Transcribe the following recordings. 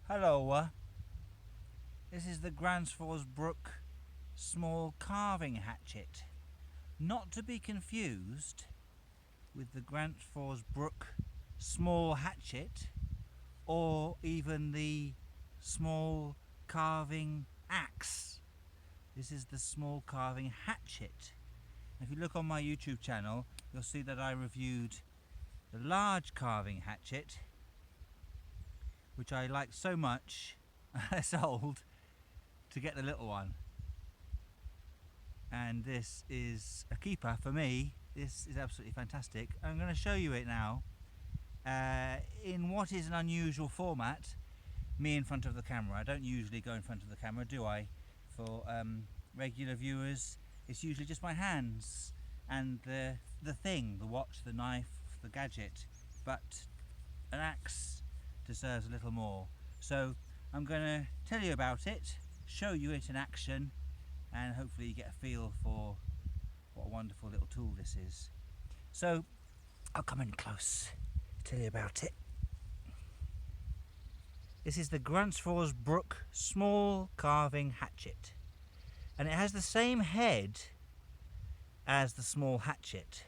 Hello, this is the Gränsfors Bruk small carving hatchet, not to be confused with the Gränsfors Bruk small hatchet or even the small carving axe. This is the small carving hatchet. If you look on my YouTube channel, you'll see that I reviewed the large carving hatchet, which I liked so much I sold to get the little one. And this is a keeper for me. This is absolutely fantastic. I'm going to show you it now in what is an unusual format, me in front of the camera. I don't usually go in front of the camera, do I? For regular viewers, it's usually just my hands and the thing, the watch, the knife, the gadget. But an axe deserves a little more. So I'm going to tell you about it, show you it in action, and hopefully you get a feel for what a wonderful little tool this is. So I'll come in close, tell you about it. This is the Gränsfors Bruk small carving hatchet, and it has the same head as the small hatchet,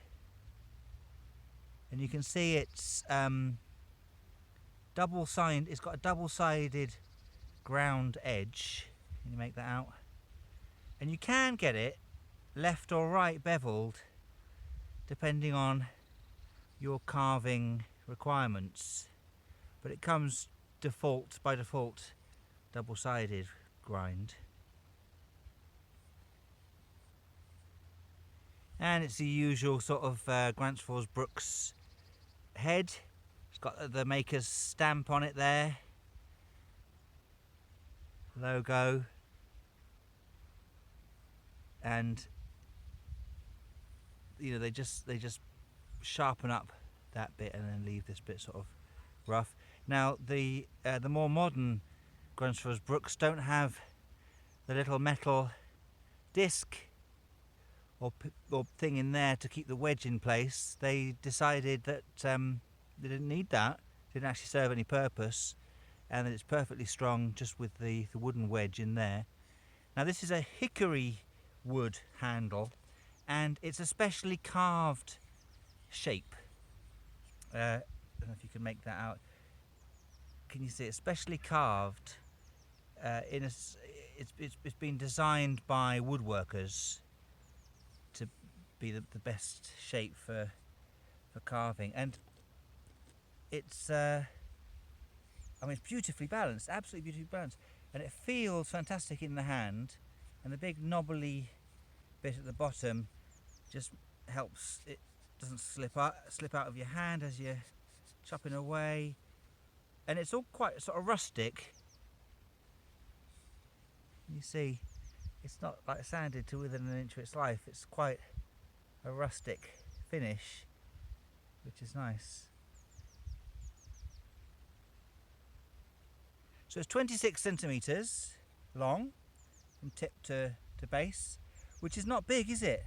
and you can see it's double-sided. It's got a double-sided ground edge. Can you make that out? And you can get it left or right beveled depending on your carving requirements, but it comes by default double-sided grind. And it's the usual sort of Gränsfors Bruk's head. It's got the maker's stamp on it there, logo, and you know they just sharpen up that bit and then leave this bit sort of rough. Now the more modern Gränsfors Bruks don't have the little metal disc or thing in there to keep the wedge in place. They decided that they didn't need that, didn't actually serve any purpose, and that it's perfectly strong just with the wooden wedge in there. Now this is a hickory wood handle, and it's a specially carved shape. I don't know if you can make that out. Can you see it's specially carved? It's been designed by woodworkers to be the best shape for carving, and it's I mean it's beautifully balanced, absolutely beautifully balanced, and it feels fantastic in the hand, and the big knobbly bit at the bottom just helps it doesn't slip out of your hand as you're chopping away. And it's all quite sort of rustic. You see, it's not like sanded to within an inch of its life. It's quite a rustic finish, which is nice. So it's 26 centimeters long from tip to base, which is not big, is it?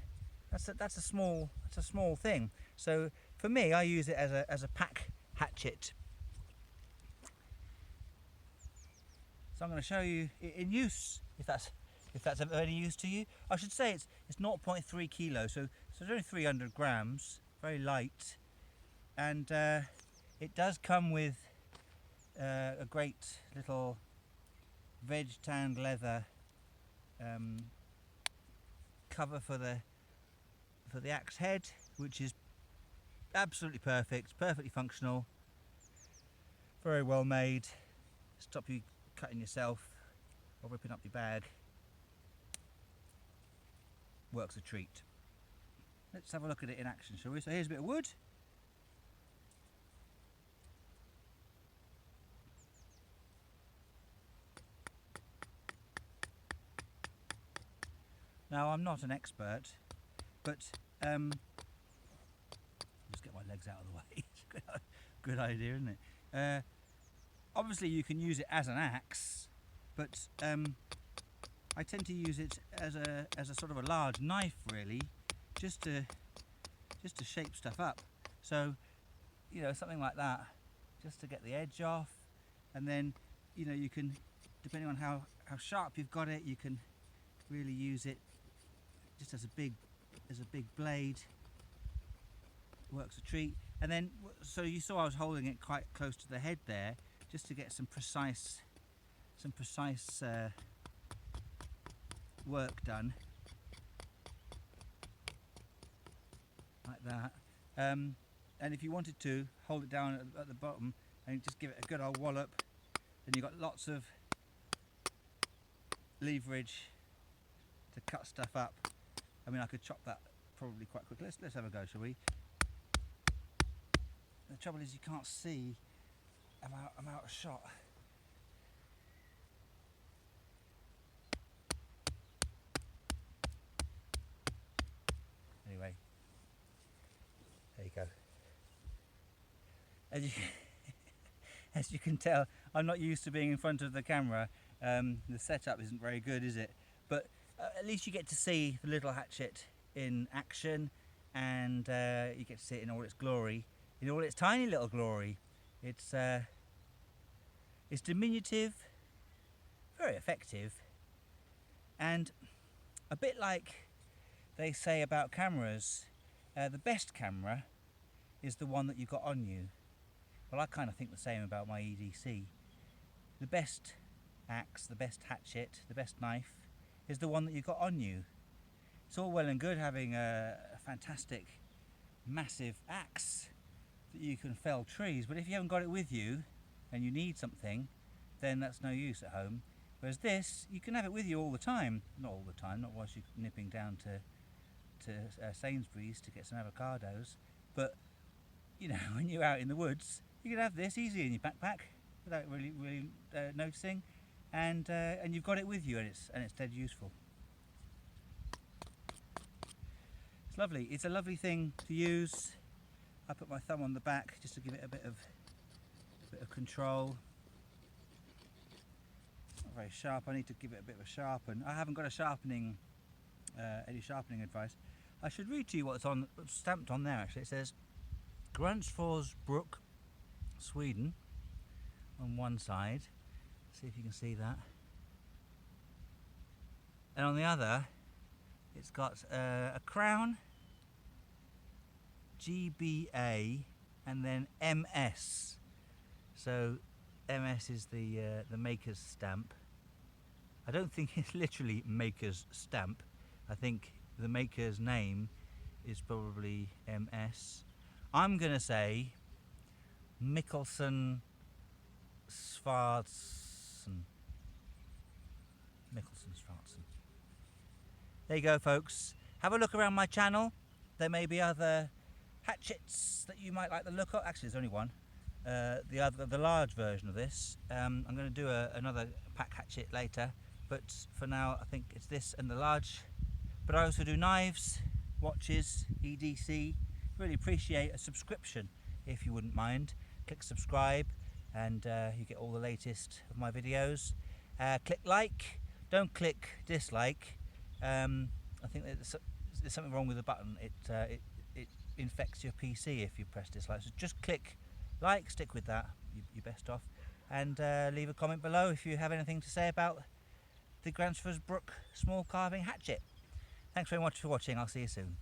That's a small thing. So for me, I use it as a pack hatchet. So I'm going to show you in use, if that's of any use to you. I should say it's 0.3 kilos, so it's only 300 grams, very light, and it does come with a great little veg tanned leather cover for the axe head, which is absolutely perfect, perfectly functional, very well made. Stop you cutting yourself or ripping up your bag. Works a treat. Let's have a look at it in action, shall we? So here's a bit of wood. Now I'm not an expert, but just get my legs out of the way. Good idea, isn't it? Obviously you can use it as an axe, but I tend to use it as a sort of a large knife, really, just to shape stuff up. So, you know, something like that, just to get the edge off, and then you know, you can, depending on how sharp you've got it, you can really use it just as a big blade. Works a treat. And then, so you saw I was holding it quite close to the head there, just to get some precise work done, like that. And if you wanted to hold it down at the bottom and just give it a good old wallop, then you've got lots of leverage to cut stuff up. I mean, I could chop that probably quite quickly. Let's have a go, shall we? The trouble is you can't see. I'm out of shot. Anyway, there you go. As you can tell, I'm not used to being in front of the camera. The setup isn't very good, is it? But at least you get to see the little hatchet in action, and you get to see it in all its glory, in all its tiny little glory. It's diminutive, very effective, and a bit like they say about cameras, the best camera is the one that you've got on you. Well, I kind of think the same about my EDC. The best axe, the best hatchet, the best knife is the one that you've got on you. It's all well and good having a fantastic, massive axe that you can fell trees, but if you haven't got it with you and you need something, then that's no use at home. Whereas this, you can have it with you all the time. Not all the time, not whilst you're nipping down to Sainsbury's to get some avocados, but you know, when you're out in the woods, you can have this easy in your backpack without really noticing, and you've got it with you, and it's dead useful. It's lovely. It's a lovely thing to use. I put my thumb on the back just to give it a bit of control. It's not very sharp. I need to give it a bit of a sharpen. I haven't got a sharpening, any sharpening advice. I should read to you what's stamped on there. Actually, it says Gränsfors, Bruk, Sweden on one side. See if you can see that. And on the other, it's got a crown, GBA, and then MS. So MS is the maker's stamp. I don't think it's literally maker's stamp. I think the maker's name is probably MS. I'm gonna say Mikkelsen Svartsen. There you go, folks. Have a look around my channel. There may be other hatchets that you might like the look of. Actually, there's only one. The large version of this. I'm going to do another pack hatchet later, but for now I think it's this and the large. But I also do knives, watches, EDC. Really appreciate a subscription if you wouldn't mind. Click subscribe and you get all the latest of my videos. Click like, don't click dislike. I think there's something wrong with the button. It infects your PC if you press dislike. So just click like, stick with that, you're best off. And leave a comment below if you have anything to say about the Gränsfors Bruk small carving hatchet. Thanks very much for watching. I'll see you soon.